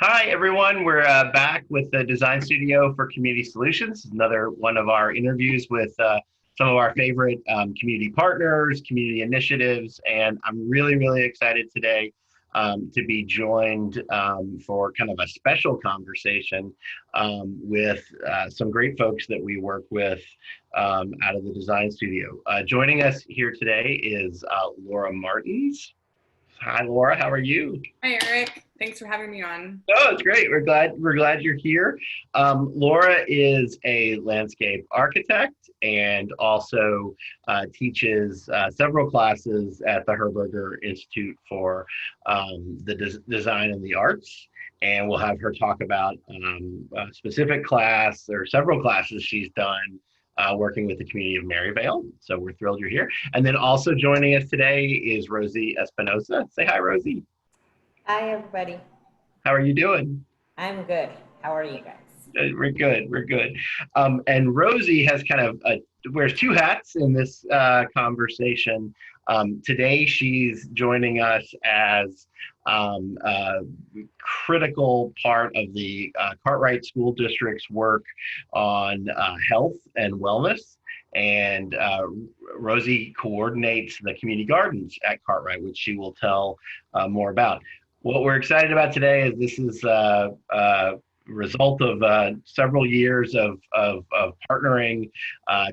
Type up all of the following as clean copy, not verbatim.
Hi, everyone. We're back with the Design Studio for Community Solutions, another one of our interviews with some of our favorite community partners, community initiatives, and I'm really excited today to be joined for kind of a special conversation with some great folks that we work with out of the Design Studio. Joining us here today is Lora Martens. Hi, Lora. How are you? Hi, Eric. Thanks for having me on. Oh, it's great. We're glad you're here. Lora is a landscape architect and also teaches several classes at the Herberger Institute for the Design and the Arts. And we'll have her talk about a specific class or several classes she's done working with the community of Maryvale. So we're thrilled you're here. And then also joining us today is Rosario Espinoza. Say hi, Rosie. Hi, everybody. How are you doing? I'm good. How are you guys? We're good. And Rosie has kind of wears two hats in this conversation. Today, she's joining us as a critical part of the Cartwright School District's work on health and wellness. And Rosie coordinates the community gardens at Cartwright, which she will tell more about. What we're excited about today is this is a result of several years of partnering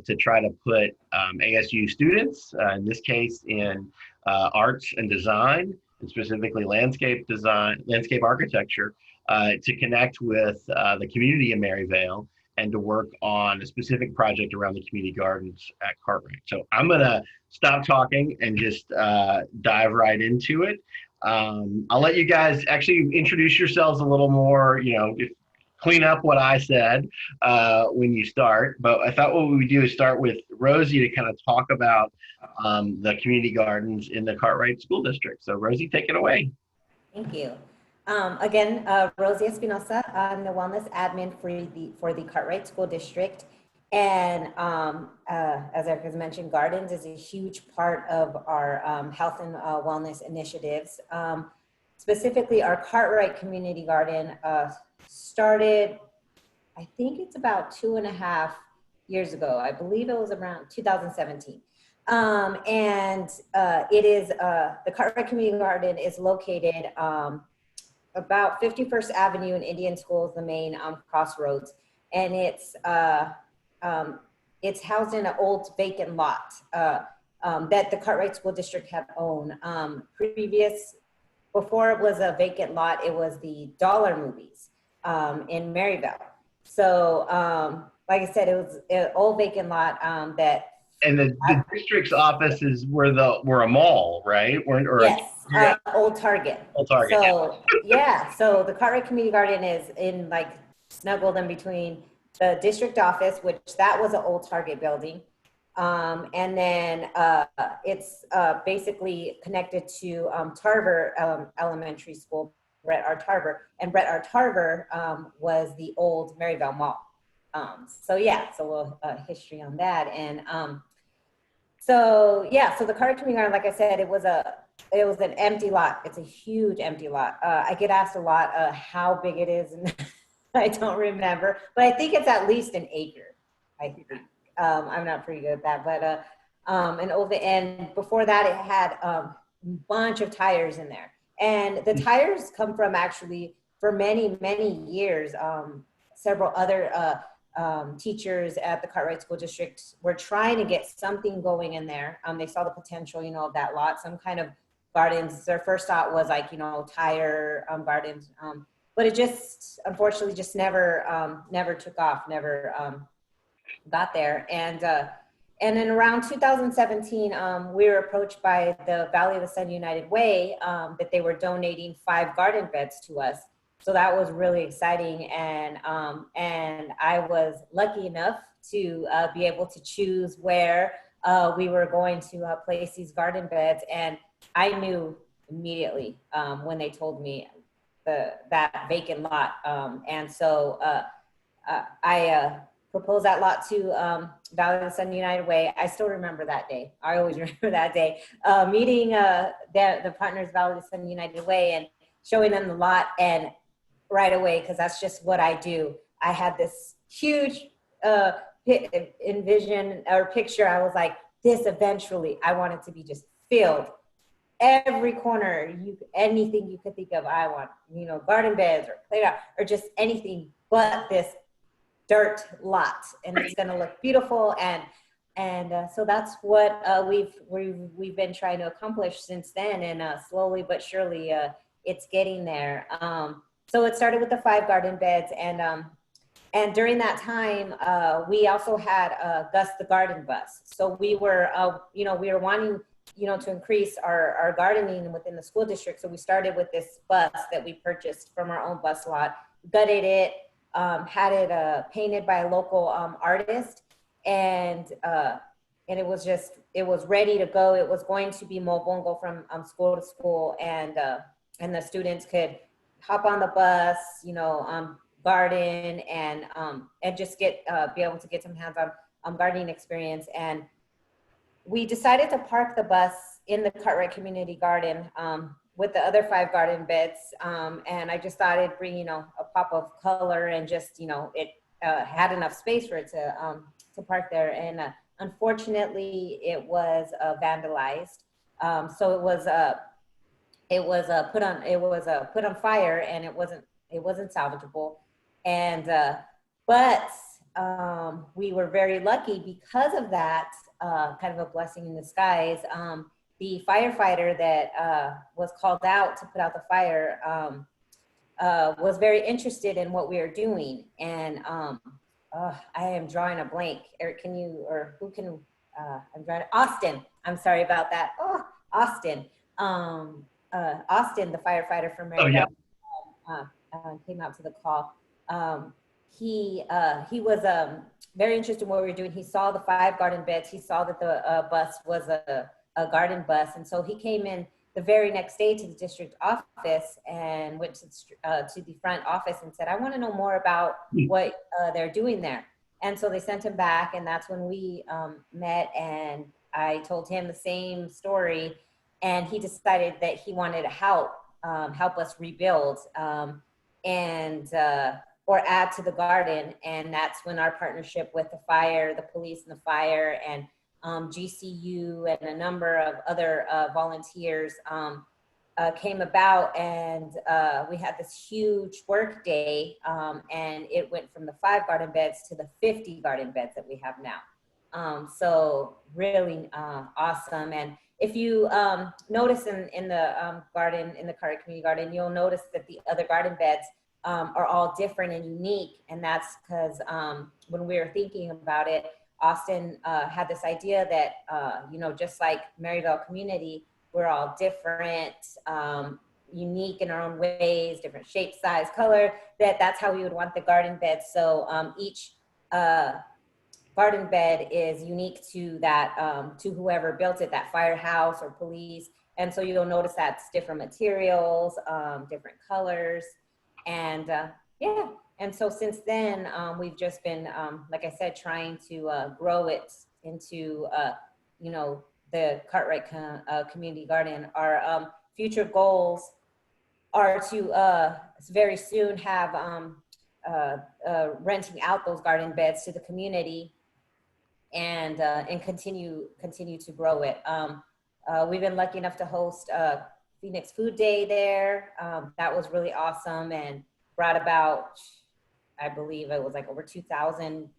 to try to put ASU students, in this case in arts and design, and specifically landscape design, landscape architecture, to connect with the community in Maryvale and to work on a specific project around the community gardens at Cartwright. So I'm gonna stop talking and just dive right into it. I'll let you guys actually introduce yourselves a little more, clean up what I said when you start. But I thought what we would do is start with Rosie to kind of talk about the community gardens in the Cartwright School District. So Rosie, take it away. Thank you. Again, Rosario Espinoza. I'm the wellness admin for the Cartwright School District. And as Eric has mentioned, gardens is a huge part of our health and wellness initiatives. Specifically, our Cartwright Community Garden started, I think it's about 2.5 years ago. I believe it was around 2017. It is, the Cartwright Community Garden is located about 51st Avenue and Indian School is the main crossroads. And it's housed in an old vacant lot that the Cartwright School District had owned. Before it was a vacant lot, it was the Dollar Movies in Maryvale. So, like I said, it was an old vacant lot that. And the district's offices were a mall, right? Yes, Old Target. Old Target. So so the Cartwright Community Garden is in snuggled in between the district office, which that was an old Target building. And then it's basically connected to Tarver Elementary School, Brett R. Tarver. And Brett R. Tarver was the old Maryvale Mall. So a little history on that. And so the Cartwright Community Garden, like I said, it was an empty lot. It's a huge empty lot. I get asked a lot how big it is, and I don't remember, but I think it's at least an acre. I think. I'm not pretty good at that, but and before that it had a bunch of tires in there. And the tires come from actually for many years, several other teachers at the Cartwright School District were trying to get something going in there. They saw the potential, of that lot, some kind of gardens. Their first thought was tire gardens. But it just, unfortunately, just never took off, never got there. And then around 2017, we were approached by the Valley of the Sun United Way that they were donating 5 garden beds to us. So that was really exciting. And I was lucky enough to be able to choose where we were going to place these garden beds. And I knew immediately when they told me that vacant lot. And so I proposed that lot to Valley of the Sun United Way. I still remember that day. I always remember that day. Meeting the partners Valley of the Sun United Way and showing them the lot. And right away, because that's just what I do. I had this huge envision or picture. I was like, this eventually, I want it to be just filled. Every corner, anything you could think of, I want, garden beds or playground or just anything but this dirt lot, and it's going to look beautiful. And so that's what we've been trying to accomplish since then, and slowly but surely it's getting there. So it started with the 5 garden beds, and during that time we also had Gus the garden bus. So we were we were wanting to increase our gardening within the school district. So we started with this bus that we purchased from our own bus lot, gutted it, had it painted by a local artist, and it was ready to go. It was going to be mobile and go from school to school, and the students could hop on the bus, garden, and just be able to get some hands-on gardening experience. And we decided to park the bus in the Cartwright Community Garden with the other 5 garden beds, and I just thought it'd bring a pop of color, and just it had enough space for it to park there. And unfortunately, it was vandalized, so it was put on fire, and it wasn't salvageable. And but we were very lucky because of that. Kind of a blessing in disguise. The firefighter that was called out to put out the fire was very interested in what we were doing. And I am drawing a blank. Eric, can you, or who can, I'm drawing, Austin. I'm sorry about that. Oh, Austin. Austin, the firefighter from Maryville, came out to the call. He was very interested in what we were doing. He saw the 5 garden beds. He saw that the bus was a garden bus. And so he came in the very next day to the district office and went to the front office and said, I want to know more about what they're doing there. And so they sent him back, and that's when we met, and I told him the same story, and he decided that he wanted to help us rebuild or add to the garden. And that's when our partnership with the fire, the police and the fire, and GCU and a number of other volunteers came about. And we had this huge work day, and it went from the 5 garden beds to the 50 garden beds that we have now. So really awesome. And if you notice in the garden, in the Cartwright Community Garden, you'll notice that the other garden beds are all different and unique. And that's because when we were thinking about it, Austin had this idea that, just like Maryville community, we're all different, unique in our own ways, different shape, size, color, that's how we would want the garden bed. So each garden bed is unique to that, to whoever built it, that firehouse or police. And so you'll notice that's different materials, different colors. And and so since then, we've just been, like I said, trying to grow it into, the Cartwright Community Garden. Our future goals are to very soon have renting out those garden beds to the community, and continue to grow it. We've been lucky enough to host Phoenix Food Day there. That was really awesome and brought about, I believe it was like over 2,000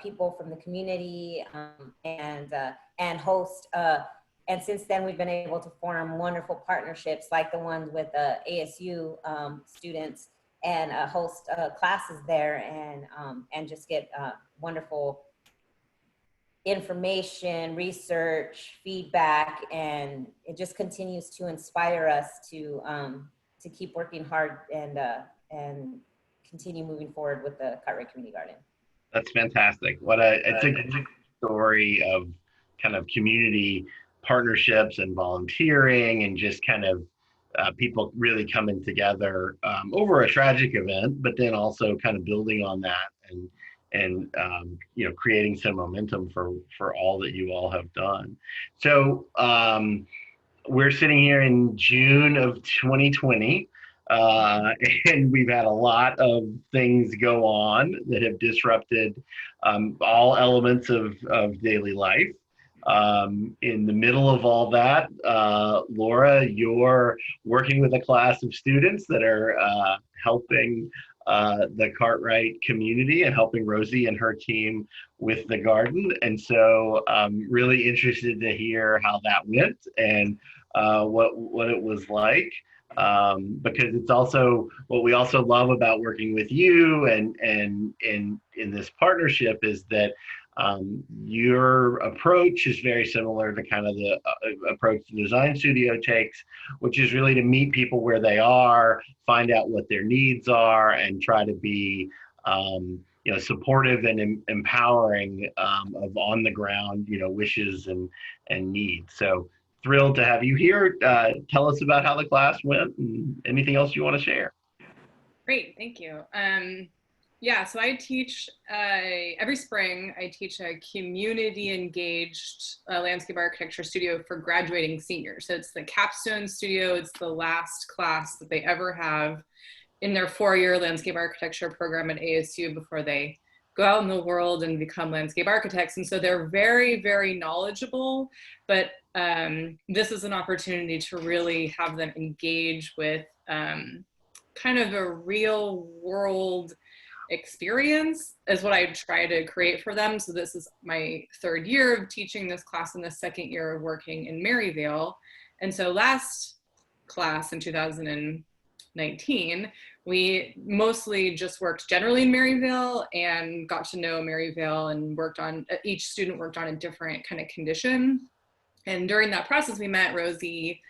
people from the community, and host. And since then, we've been able to form wonderful partnerships like the ones with ASU students, and host classes there, and just get wonderful information, research, feedback, and it just continues to inspire us to keep working hard and continue moving forward with the Cartwright Community Garden. That's fantastic. It's a good story of kind of community partnerships and volunteering, and just kind of people really coming together over a tragic event, but then also kind of building on that and creating some momentum for all that you all have done. So we're sitting here in June of 2020. and we've had a lot of things go on that have disrupted all elements of daily life. In the middle of all that, Lora, you're working with a class of students that are helping the Cartwright community and helping Rosie and her team with the garden. And so I'm really interested to hear how that went and what it was like. Because it's also what we also love about working with you and in this partnership is that your approach is very similar to kind of the approach the design studio takes, which is really to meet people where they are, find out what their needs are, and try to be supportive and empowering of on the ground wishes and needs. So thrilled to have you here. Tell us about how the class went and anything else you want to share. Great, thank you. Yeah, so I teach every spring. I teach a community engaged landscape architecture studio for graduating seniors. So it's the Capstone studio. It's the last class that they ever have in their 4-year landscape architecture program at ASU before they go out in the world and become landscape architects. And so they're very, very knowledgeable, but this is an opportunity to really have them engage with kind of a real world experience is what I try to create for them. So this is my 3rd year of teaching this class and the 2nd year of working in Maryvale. And so last class in 2019, we mostly just worked generally in Maryvale and got to know Maryvale and worked on, each student worked on a different kind of condition. And during that process, we met Rosie,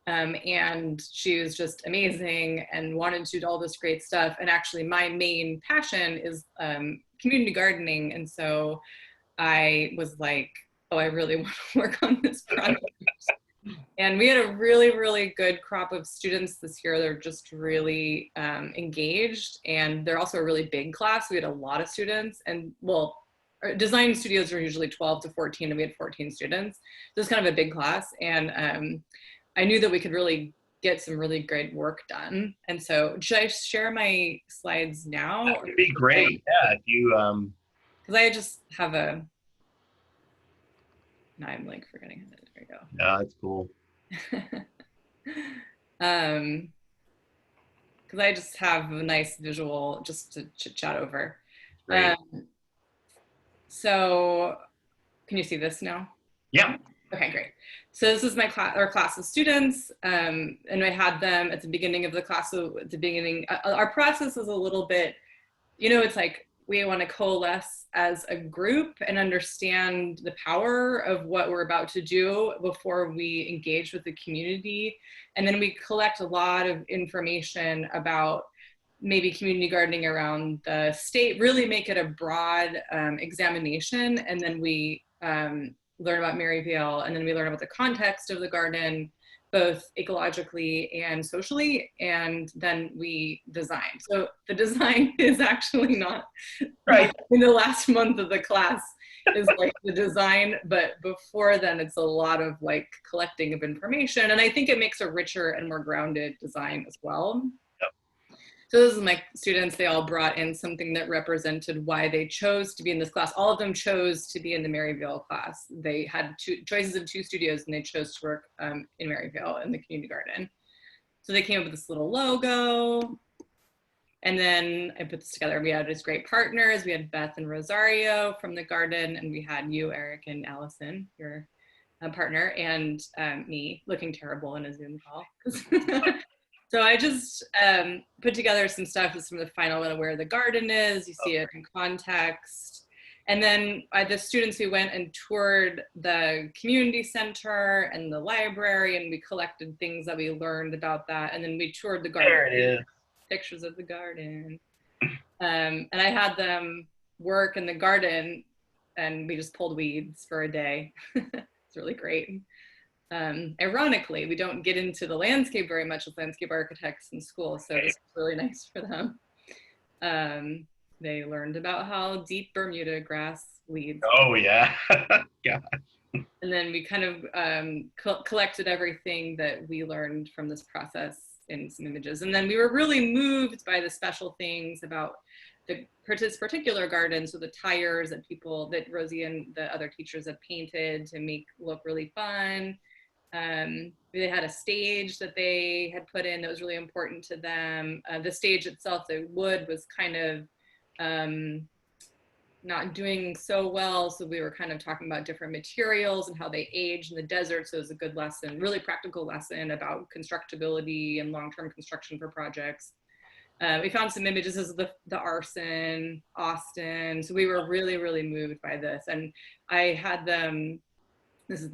and she was just amazing and wanted to do all this great stuff. And actually my main passion is community gardening. And so I was like, oh, I really want to work on this project. And we had a really, really good crop of students this year. They're just really engaged, and they're also a really big class. We had a lot of students, and well, our design studios are usually 12 to 14, and we had 14 students. So it's kind of a big class. And I knew that we could really get some really great work done. And so should I share my slides now? That would be great. Yeah, if you because I just have a, now I'm like forgetting how to, there we go. No, that's cool. Because I just have a nice visual just to chit chat over. Great. So can you see this now? Yeah. Okay, great. So this is my class, our class of students, and I had them at the beginning of the class. So at the beginning, our process is a little bit, it's like we want to coalesce as a group and understand the power of what we're about to do before we engage with the community. And then we collect a lot of information about maybe community gardening around the state, really make it a broad examination. And then we learn about Maryvale, and then we learn about the context of the garden, both ecologically and socially, and then we design. So the design is actually not right in the last month of the class is like the design, but before then it's a lot of like collecting of information. And I think it makes a richer and more grounded design as well. So this is my students, they all brought in something that represented why they chose to be in this class. All of them chose to be in the Maryvale class. They had choices of 2 studios, and they chose to work in Maryvale in the community garden. So they came up with this little logo. And then I put this together. We had these great partners. We had Beth and Rosario from the garden, and we had you, Eric, and Allison, your partner, and me looking terrible in a Zoom call. So I just put together some stuff. This is from the final one of where the garden is. You see it in context. And then the students who went and toured the community center and the library, and we collected things that we learned about that. And then we toured the garden. There it is. Pictures of the garden. And I had them work in the garden, and we just pulled weeds for a day. It's really great. Ironically, we don't get into the landscape very much with landscape architects in school, so it's really nice for them. They learned about how deep Bermuda grass leads. Oh yeah. God. And then we kind of collected everything that we learned from this process in some images. And then we were really moved by the special things about this particular garden, so the tires that Rosie and the other teachers had painted to make look really fun. They had a stage that they had put in that was really important to them. The stage itself, the wood was kind of not doing so well, so we were kind of talking about different materials and how they age in the desert. So it was a good lesson, really practical lesson about constructability and long-term construction for projects. We found some images of the arson, Austin. So we were really, really moved by this. And I had them, this is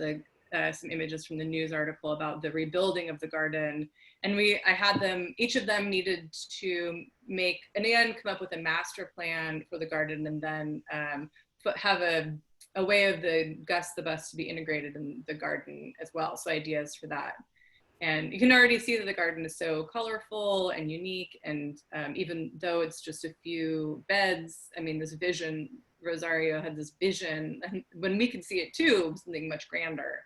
some images from the news article about the rebuilding of the garden. And I had them, each of them needed to make, and then come up with a master plan for the garden, and then have a way of the bus to be integrated in the garden as well. So ideas for that. And you can already see that the garden is so colorful and unique. And even though it's just a few beds, I mean, this vision, Rosario had this vision, and when we could see it too, something much grander.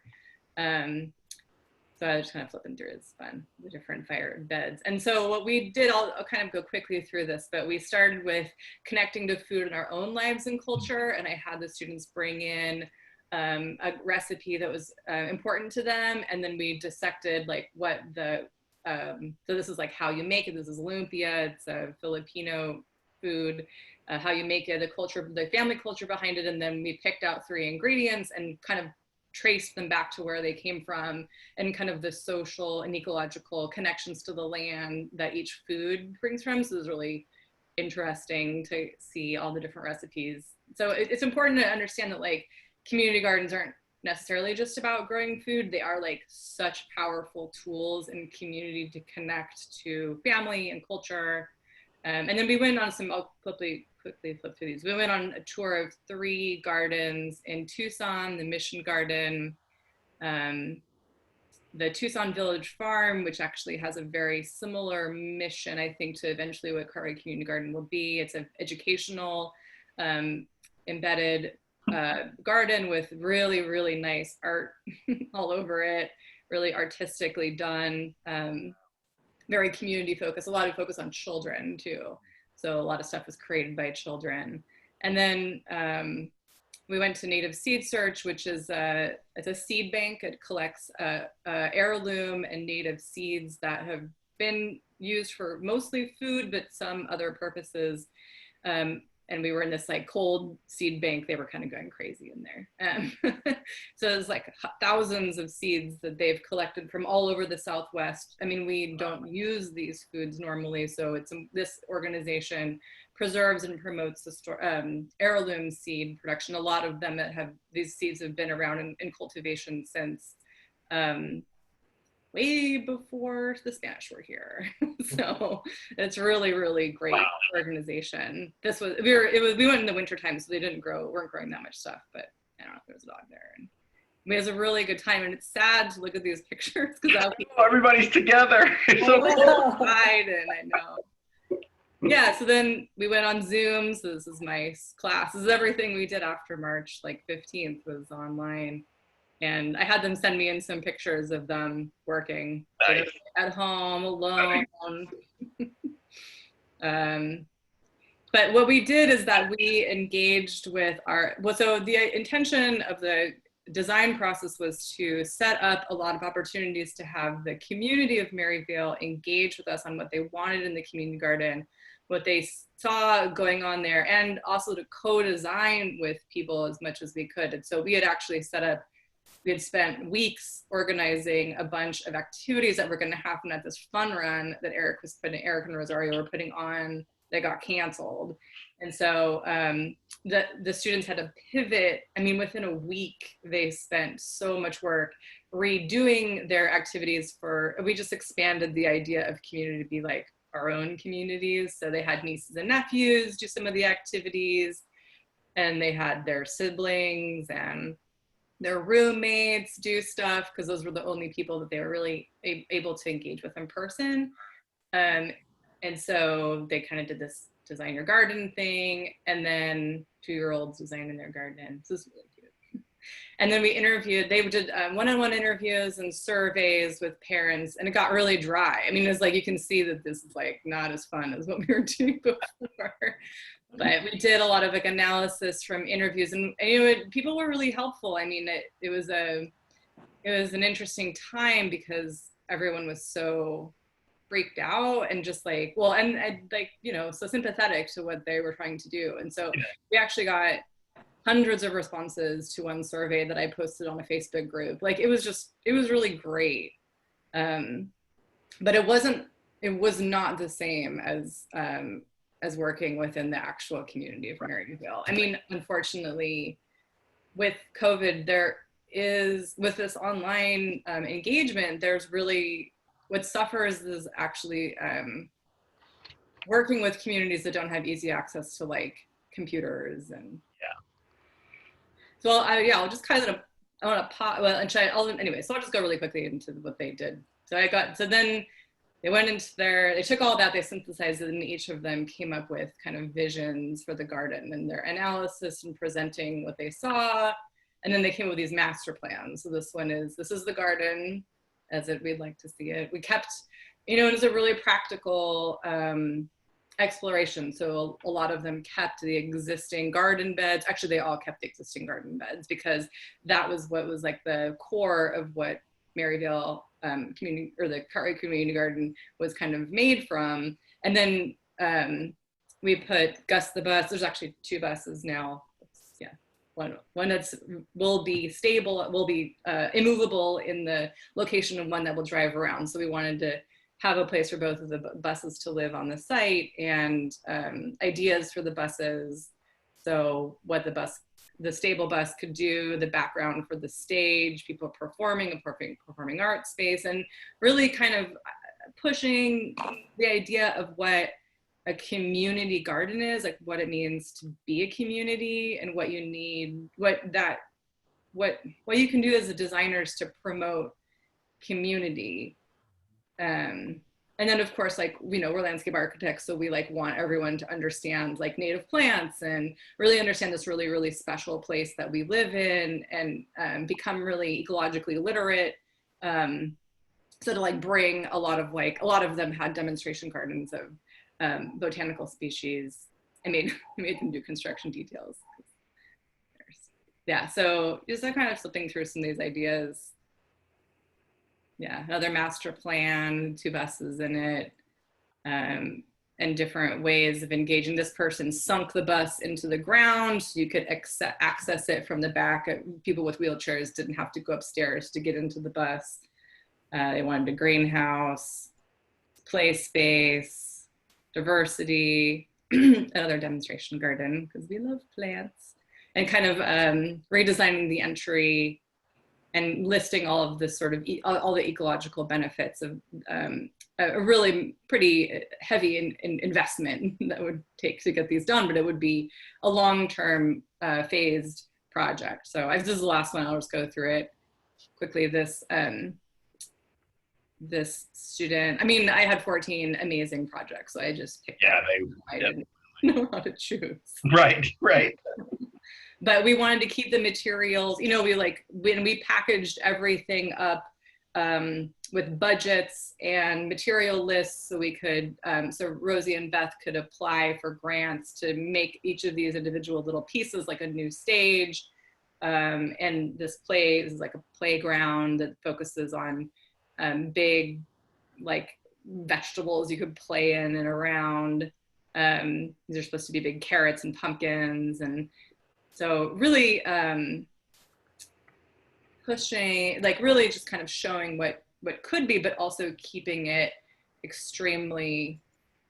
So I was kind of flipping through, it's fun, the different fire beds. And so what we did, I'll kind of go quickly through this, but we started with connecting to food in our own lives and culture. And I had the students bring in a recipe that was important to them. And then we dissected like what so this is like how you make it. This is lumpia, it's a Filipino food, how you make it, the culture, the family culture behind it. And then we picked out 3 ingredients and kind of traced them back to where they came from, and kind of the social and ecological connections to the land that each food brings from. So it was really interesting to see all the different recipes. So it's important to understand that like community gardens aren't necessarily just about growing food. They are like such powerful tools in community to connect to family and culture. And then we went on some, I'll quickly flip through these. We went on a tour of 3 gardens in Tucson, the Mission Garden, the Tucson Village Farm, which actually has a very similar mission, I think, to eventually what Cartwright Community Garden will be. It's an educational, embedded garden with really, really nice art all over it, really artistically done, very community focused, a lot of focus on children too. So a lot of stuff was created by children. And then we went to Native Seed Search, which is it's a seed bank. It collects heirloom and native seeds that have been used for mostly food, but some other purposes. And we were in this like cold seed bank. They were kind of going crazy in there. So there's like thousands of seeds that they've collected from all over the Southwest. I mean, we don't use these foods normally. So it's this organization preserves and promotes the heirloom seed production. A lot of them these seeds have been around in cultivation since way before the Spanish were here. So it's really, really great organization. We went in the winter time, so they weren't growing that much stuff, but I don't know if there was a dog there. And it was a really good time, and it's sad to look at these pictures because everybody's together. It's so cool. And I know. Yeah, so then we went on Zoom. So this is my class. This is everything we did after March, like 15th was online. And I had them send me in some pictures of them working at home alone. But what we did is that we engaged with so the intention of the design process was to set up a lot of opportunities to have the community of Maryvale engage with us on what they wanted in the community garden, what they saw going on there, and also to co-design with people as much as we could. And so we had actually we had spent weeks organizing a bunch of activities that were going to happen at this fun run that Eric and Rosario were putting on that got canceled. And so the students had to pivot. I mean, within a week, they spent so much work redoing their activities we just expanded the idea of community to be like our own communities. So they had nieces and nephews do some of the activities, and they had their siblings and their roommates do stuff, because those were the only people that they were really able to engage with in person. And so they kind of did this design your garden thing, and then 2-year-olds designing their garden. So it's really cute. And then we interviewed, they did one-on-one interviews and surveys with parents, and it got really dry. I mean, it's like, you can see that this is like not as fun as what we were doing before. But we did a lot of like analysis from interviews, and you know, people were really helpful. I mean, it was an interesting time because everyone was so freaked out and just like, well, and like, you know, so sympathetic to what they were trying to do. And so we actually got hundreds of responses to one survey that I posted on a Facebook group. Like, it was really great. But it was not the same as working within the actual community of Maryville. I mean, unfortunately, with COVID, with this online engagement, there's really, what suffers is actually working with communities that don't have easy access to like computers and. So I'll just kind of, I want to pause, well, and anyway, so I'll just go really quickly into what they did. So then they went into they took all that, they synthesized it, and each of them came up with kind of visions for the garden and their analysis and presenting what they saw. And then they came up with these master plans. So this is the garden as we'd like to see it. We kept, you know, it was a really practical exploration. So a lot of them kept the existing garden beds. Actually, they all kept the existing garden beds because that was what was like the core of what Maryville community, or the Cartwright Community Garden, was kind of made from. And then we put Gus the bus. There's actually 2 buses now. Yeah, one will be stable, will be immovable in the location, of one that will drive around. So we wanted to have a place for both of the buses to live on the site, and ideas for the buses. So what the stable bus could do, the background for the stage, people performing, a performing arts space, and really kind of pushing the idea of what a community garden is, like what it means to be a community, and what you need, what you can do as a designers to promote community. And then of course, like, you know, we're landscape architects, so we like want everyone to understand like native plants and really understand this really, really special place that we live in, and become really ecologically literate. So to like bring a lot of them had demonstration gardens of botanical species. I made them do construction details. Yeah, so just kind of flipping through some of these ideas. Yeah, another master plan, 2 buses in it, and different ways of engaging. This person sunk the bus into the ground so you could access it from the back. People with wheelchairs didn't have to go upstairs to get into the bus. They wanted a greenhouse, play space, diversity, another demonstration garden, because we love plants, and kind of redesigning the entry and listing all of this sort of, all the ecological benefits of a really pretty heavy investment that would take to get these done, but it would be a long-term phased project. So this is the last one, I'll just go through it quickly. This student, I mean, I had 14 amazing projects, so I just picked I didn't know how to choose. Right. But we wanted to keep the materials, you know, when we packaged everything up with budgets and material lists, so we could, so Rosie and Beth could apply for grants to make each of these individual little pieces like a new stage. And this is like a playground that focuses on big, like, vegetables you could play in and around. These are supposed to be big carrots and pumpkins, and so really pushing, like really just kind of showing what could be, but also keeping it extremely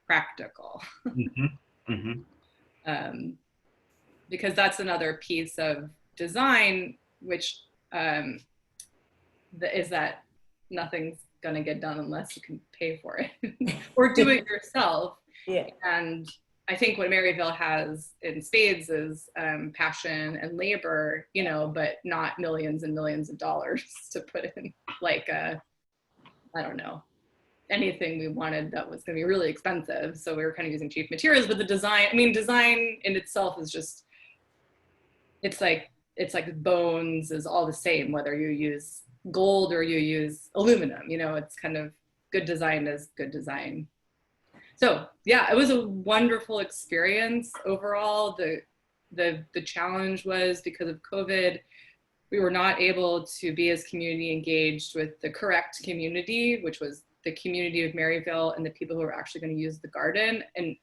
practical. Mm-hmm. Mm-hmm. Because that's another piece of design, which is that nothing's gonna get done unless you can pay for it or do it yourself. Yeah. And I think what Maryville has in spades is passion and labor, you know, but not millions and millions of dollars to put in, like, I don't know, anything we wanted that was going to be really expensive. So we were kind of using cheap materials, but the design, I mean, design in itself is just, it's like it's like bones is all the same, whether you use gold or you use aluminum, you know, it's kind of good design is good design. So yeah, it was a wonderful experience overall. The challenge was because of COVID, we were not able to be as community engaged with the correct community, which was the community of Maryville and the people who are actually going to use the garden. And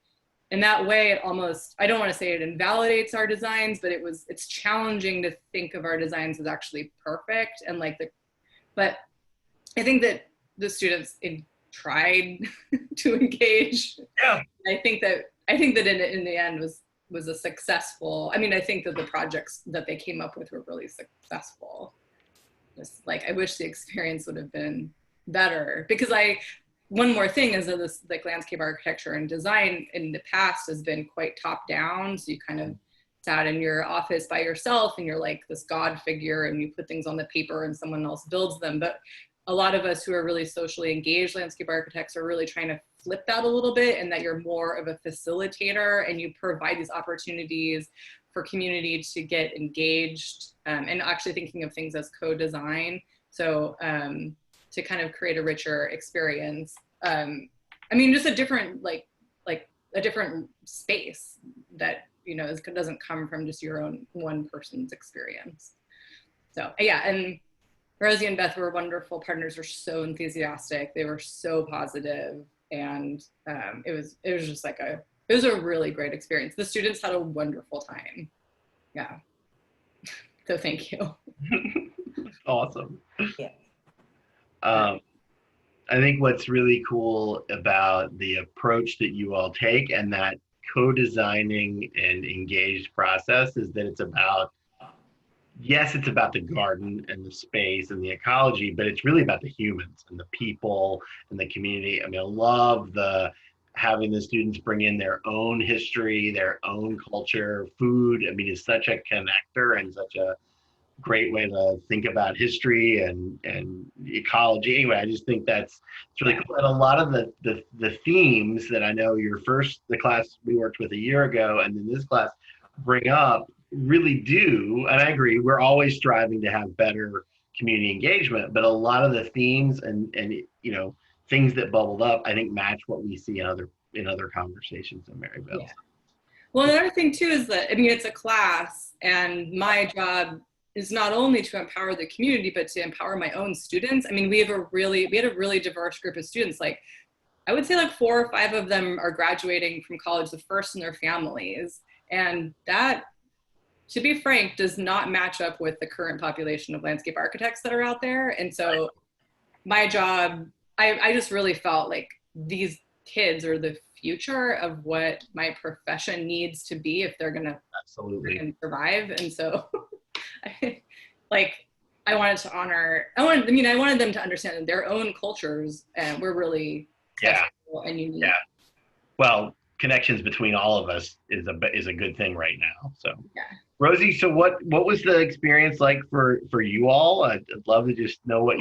in that way, it almost, I don't want to say it invalidates our designs, but it's challenging to think of our designs as actually perfect. And like but I think that the students tried to engage. Yeah. I think that in the end was a successful, I mean, I think that the projects that they came up with were really successful. Just like, I wish the experience would have been better, because one more thing is that this like landscape architecture and design in the past has been quite top down. So you kind of sat in your office by yourself and you're like this God figure and you put things on the paper and someone else builds them. But a lot of us who are really socially engaged landscape architects are really trying to flip that a little bit, and that you're more of a facilitator and you provide these opportunities for community to get engaged, and actually thinking of things as co-design. So to kind of create a richer experience. I mean, just a different, like a different space that, you know, doesn't come from just your own one person's experience. So yeah, and Rosie and Beth were wonderful partners, were so enthusiastic. They were so positive, and it was just like it was a really great experience. The students had a wonderful time. Yeah. So thank you. Awesome. Yeah. I think what's really cool about the approach that you all take and that co-designing and engaged process is that it's about, yes, it's about the garden and the space and the ecology, but it's really about the humans and the people and the community. I mean, I love having the students bring in their own history, their own culture, food. I mean, it's such a connector and such a great way to think about history and ecology. Anyway, I just think it's really cool. And a lot of the themes that I know the class we worked with a year ago and then this class bring up really do, and I agree, we're always striving to have better community engagement, but a lot of the themes and you know, things that bubbled up, I think match what we see in other conversations in Maryville. Yeah. Well, another thing too is that, I mean, it's a class, and my job is not only to empower the community, but to empower my own students. I mean, we had a really diverse group of students. Like, I would say like 4 or 5 of them are graduating from college the first in their families. And that, to be frank, does not match up with the current population of landscape architects that are out there. And so my job, I just really felt like these kids are the future of what my profession needs to be if they're gonna absolutely survive. And so I wanted to honor, I wanted them to understand that their own cultures were really special and unique. Yeah. Well, connections between all of us is a good thing right now. So yeah. Rosie, so what was the experience like for you all? I'd love to just know what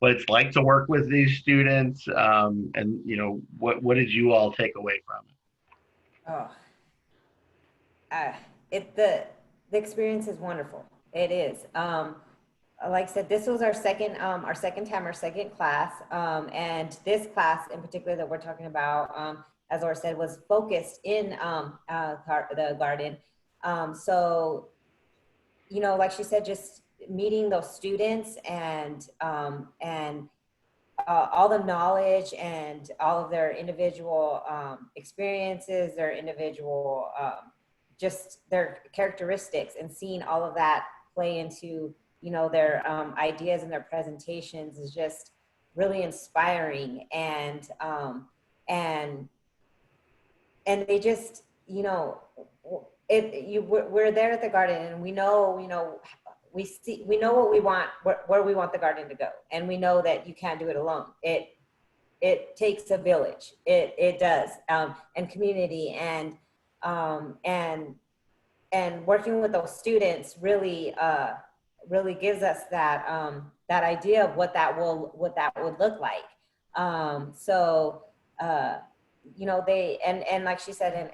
it's like to work with these students, and you know, what did you all take away from it? The experience is wonderful. It is. Like I said, this was our second class, and this class in particular that we're talking about, as Laura said, was focused in the garden. So, you know, like she said, just meeting those students and all the knowledge and all of their individual experiences, their individual, just their characteristics, and seeing all of that play into, you know, their ideas and their presentations is just really inspiring. And they just, you know, we're there at the garden, and we know what we want, where we want the garden to go, and we know that you can't do it alone. It takes a village. It does, and community, and working with those students really gives us that idea of what that would look like. you know, they, and like she said,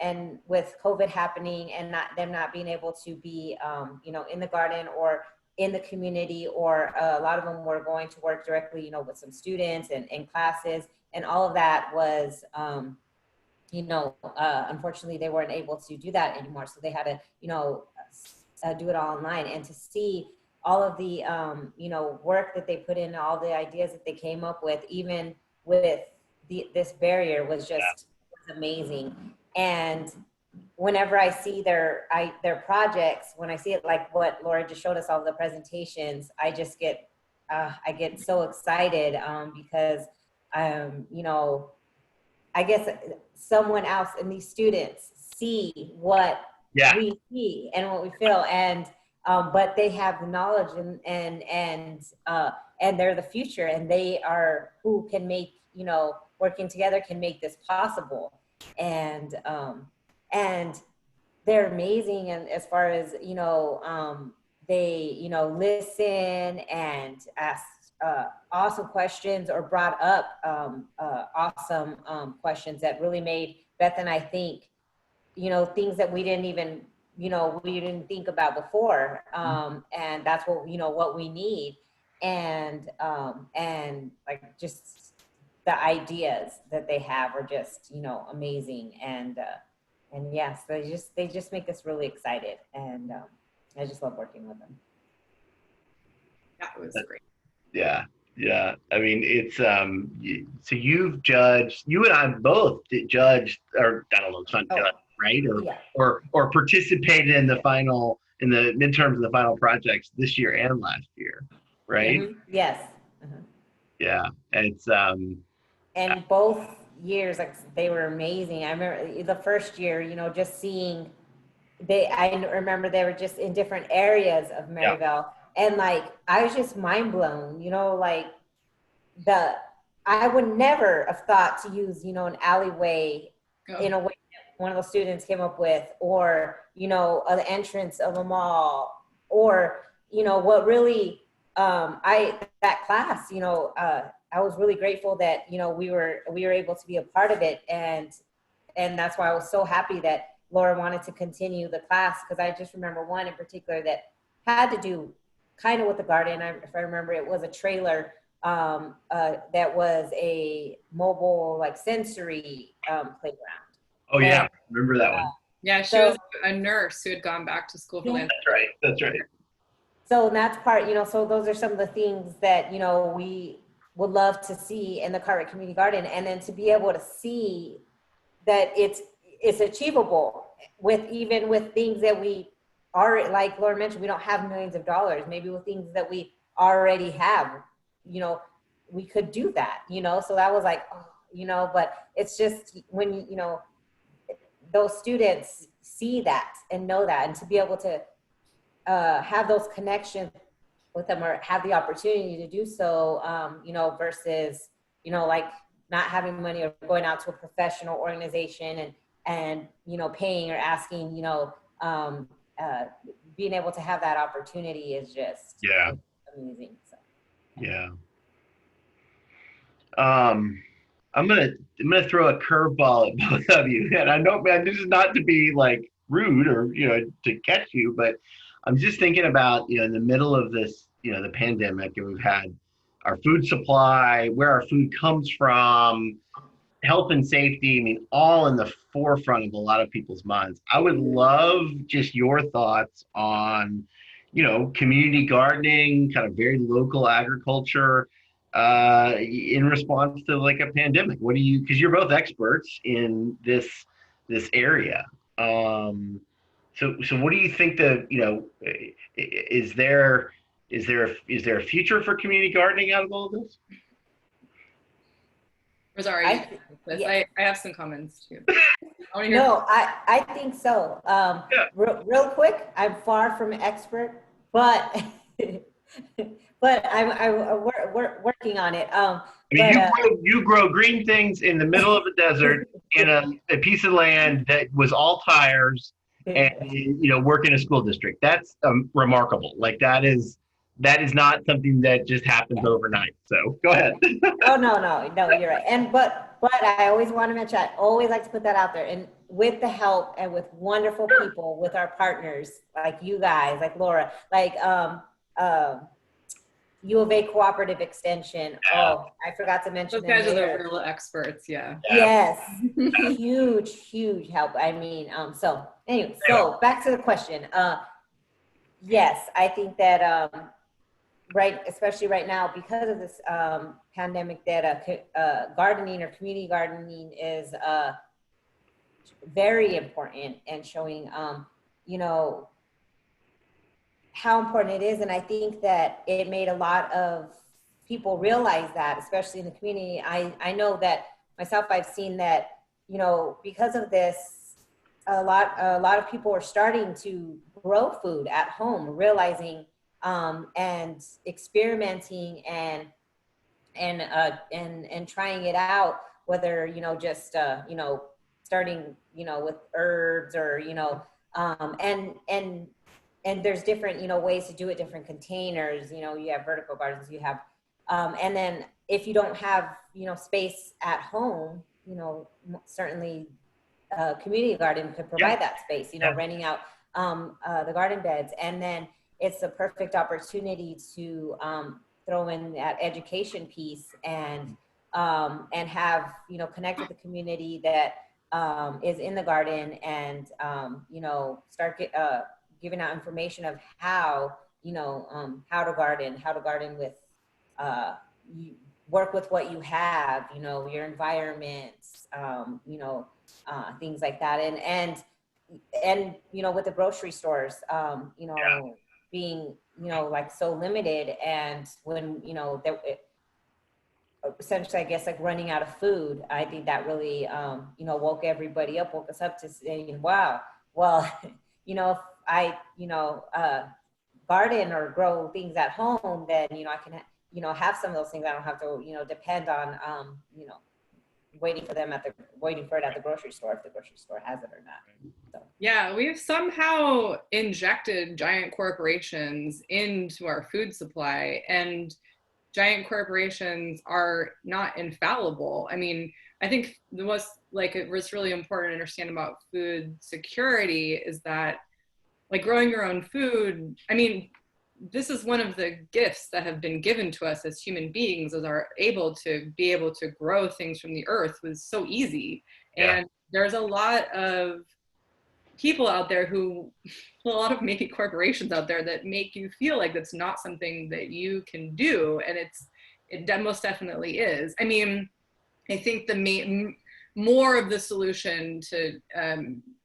and with COVID happening and them not being able to be, you know, in the garden or in the community, or a lot of them were going to work directly, you know, with some students and in classes, and all of that was, you know, unfortunately they weren't able to do that anymore. So they had to, you know, do it all online. And to see all of the, you know, work that they put in, all the ideas that they came up with, even with this barrier, was just was amazing. And whenever I see their projects, when I see it, like what Lora just showed us, all the presentations, I just get, I get so excited, because, you know, I guess someone else and these students see what we see and what we feel, and but they have the knowledge, and they're the future, and they are who can make, you know, working together can make this possible. And they're amazing. And as far as, you know, they, you know, listen and ask awesome questions, or brought up awesome questions that really made Beth and I think, you know, things that we didn't even, you know, we didn't think about before. And that's what, you know, what we need. And like just the ideas that they have are just, you know, amazing. And yes, they just make us really excited. And I just love working with them. That was great. Yeah. Yeah. I mean, it's, so you've judged, you and I both judged, or I don't know, it's not judged, right? Or participated in the final, in the midterms of the final projects this year and last year, right? Mm-hmm. Yes. Yeah. And it's, and both years, like, they were amazing. I remember the first year, you know, just seeing, I remember they were just in different areas of Maryville. And like, I was just mind blown, you know, like I would never have thought to use, you know, an alleyway in a way that one of the students came up with, or, you know, the entrance of a mall, or, you know, what really, that class, you know, I was really grateful that, you know, we were able to be a part of it. And that's why I was so happy that Lora wanted to continue the class, because I just remember one in particular that had to do kind of with the garden. If I remember, it was a trailer that was a mobile, like, sensory playground. Oh yeah, remember that one. Yeah, she was a nurse who had gone back to school for landscape. That's right. So that's part, you know, so those are some of the things that, you know, we would love to see in the Cartwright Community Garden. And then to be able to see that it's achievable with things that we are, like Lora mentioned, we don't have millions of dollars. Maybe with things that we already have, you know, we could do that, you know. So that was like, oh, you know, but it's just when, you know, those students see that and know that, and to be able to have those connections with them, or have the opportunity to do so, you know, versus, you know, like not having money, or going out to a professional organization and you know, paying or asking, you know, being able to have that opportunity is just amazing. So. Yeah. I'm gonna throw a curveball at both of you, and I know, man, this is not to be like rude or, you know, to catch you, but I'm just thinking about, you know, in the middle of this, you know, the pandemic, and we've had our food supply, where our food comes from, health and safety, I mean, all in the forefront of a lot of people's minds. I would love just your thoughts on, you know, community gardening, kind of very local agriculture, in response to like a pandemic. What do you, because you're both experts in this area. So what do you think you know, is there a future for community gardening out of all of this? Rosario, I have some comments too. I think so. Real quick, I'm far from an expert, but I'm working on it. I mean, you grow green things in the middle of a desert in a piece of land that was all tires, and, you know, work in a school district. That's remarkable. Like, that is that is not something that just happens overnight. So go ahead. Oh, no, you're right. And, but I always want to mention, I always like to put that out there, and with the help and with wonderful people, with our partners, like you guys, like Lora, like, U of A Cooperative Extension. Oh, I forgot to mention Those guys them are the later. real experts, yeah. Yes, huge help. I mean, so anyway, so back to the question. Yes, I think that, right, especially right now, because of this pandemic, that gardening or community gardening is very important, and showing, you know, how important it is. And I think that it made a lot of people realize that, especially in the community. I know that myself, I've seen that, you know, because of this, a lot of people are starting to grow food at home, realizing and experimenting and trying it out, whether, you know, just you know, starting, you know, with herbs, or, you know, and there's different, you know, ways to do it, different containers. You know, you have vertical gardens, you have, and then if you don't have, you know, space at home, you know, certainly community garden could provide that space, you know, renting out the garden beds. And then it's a perfect opportunity to throw in that education piece, and have, you know, connect with the community that is in the garden, and you know, start giving out information of how, you know, how to garden with, you work with what you have, you know, your environments, you know, things like that. And, you know, with the grocery stores, you know, being, you know, like so limited, and when, you know, essentially, I guess, like running out of food, I think that really, you know, woke us up to saying, wow, well, you know, if I, you know, garden or grow things at home, then, you know, I can, you know, have some of those things. I don't have to, you know, depend on, you know, waiting for it at the grocery store, if the grocery store has it or not. So. Yeah, we've somehow injected giant corporations into our food supply, and giant corporations are not infallible. I mean, I think what's really important to understand about food security is that, like, growing your own food, I mean, this is one of the gifts that have been given to us as human beings, is our able to grow things from the earth was so easy. And there's a lot of people out there a lot of maybe corporations out there that make you feel like that's not something that you can do. And it most definitely is. I mean, I think more of the solution to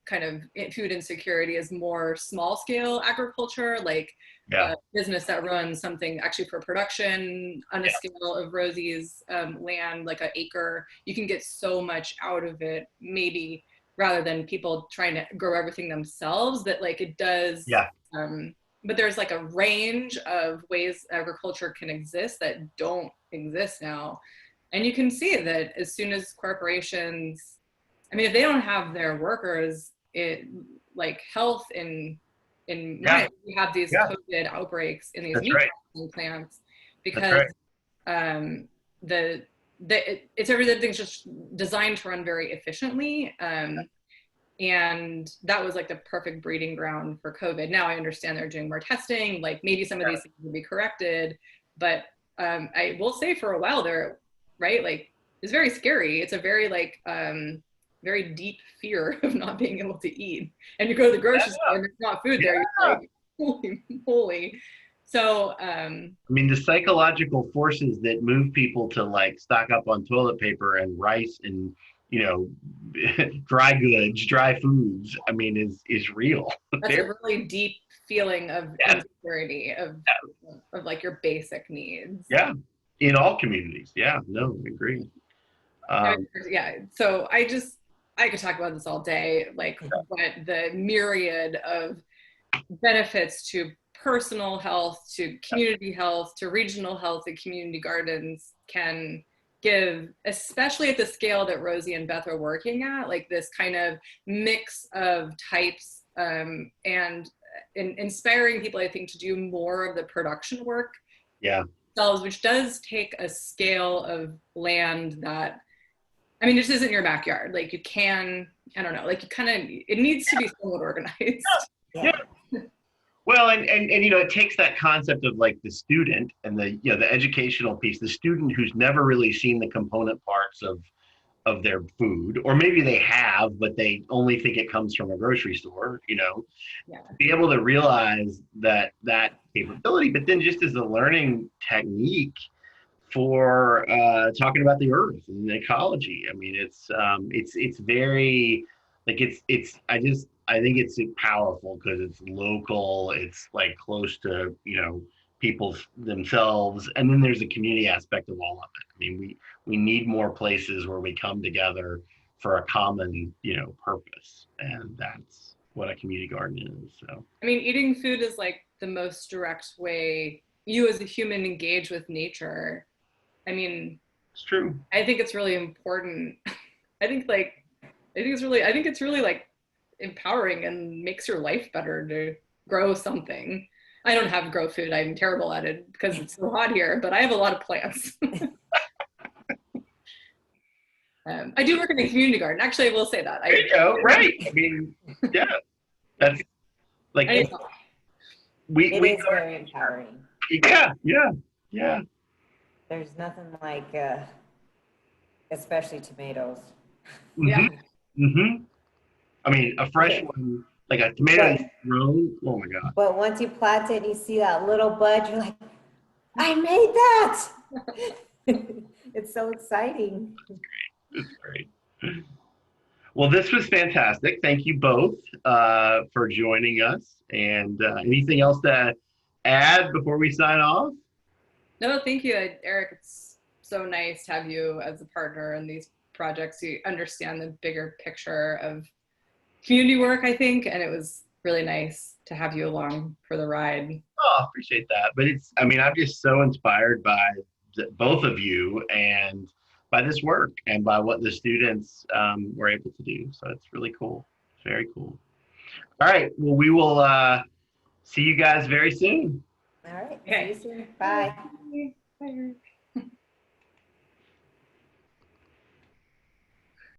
kind of food insecurity is more small scale agriculture, like a business that runs something actually for production on a scale of Rosie's land, like an acre. You can get so much out of it, maybe, rather than people trying to grow everything themselves, that like it does. But there's like a range of ways agriculture can exist that don't exist now. And you can see that as soon as corporations, I mean, if they don't have their workers, like health we have these COVID outbreaks in these meat processing plants, because everything's just designed to run very efficiently. And that was like the perfect breeding ground for COVID. Now I understand they're doing more testing, like maybe some of these things will be corrected, but I will say for a while there, right, like it's very scary. It's a very like very deep fear of not being able to eat. And you go to the grocery store and there's not food there. You're like, holy moly. So I mean, the psychological forces that move people to like stock up on toilet paper and rice and, you know, dry goods, dry foods, I mean, is real. That's a really deep feeling of insecurity, of like your basic needs. Yeah, in all communities. Yeah, no, I agree. So I could talk about this all day, like what the myriad of benefits to personal health, to community health, to regional health that community gardens can give, especially at the scale that Rosie and Beth are working at, like this kind of mix of types and inspiring people, I think, to do more of the production work Yeah. themselves, which does take a scale of land that, I mean, this isn't your backyard. Like you can, I don't know, like you kind of, it needs to be somewhat organized. Yeah. Well, and you know, it takes that concept of like the student and the, you know, the educational piece, the student who's never really seen the component parts of their food, or maybe they have, but they only think it comes from a grocery store, you know, be able to realize that capability, but then just as a learning technique for talking about the earth and ecology. I mean, it's very, like, I think it's powerful because it's local, it's like close to, you know, people themselves, and then there's a community aspect of all of it. I mean, we need more places where we come together for a common, you know, purpose, and that's what a community garden is. So I mean, eating food is like the most direct way you as a human engage with nature. I mean, it's true. I think it's really important. I think it's really like empowering and makes your life better to grow something. I don't have grow food. I'm terrible at it because it's so hot here, but I have a lot of plants. I do work in a community garden. Actually, I will say that. There you go. Right. I mean, yeah. That's like, it is very empowering. Yeah. There's nothing like, especially tomatoes. Yeah. I mean, a fresh one, like a tomato grown. Oh my God. But once you plant it, you see that little bud, you're like, I made that. It's so exciting. It's great. Well, this was fantastic. Thank you both for joining us. And anything else to add before we sign off? No, thank you, Eric. It's so nice to have you as a partner in these projects. You understand the bigger picture of community work, I think, and it was really nice to have you along for the ride. Oh, I appreciate that. But I mean, I'm just so inspired by both of you and by this work and by what the students were able to do. So it's really cool. It's very cool. All right. Well, we will see you guys very soon. All right. Okay. See you soon. Bye. Bye.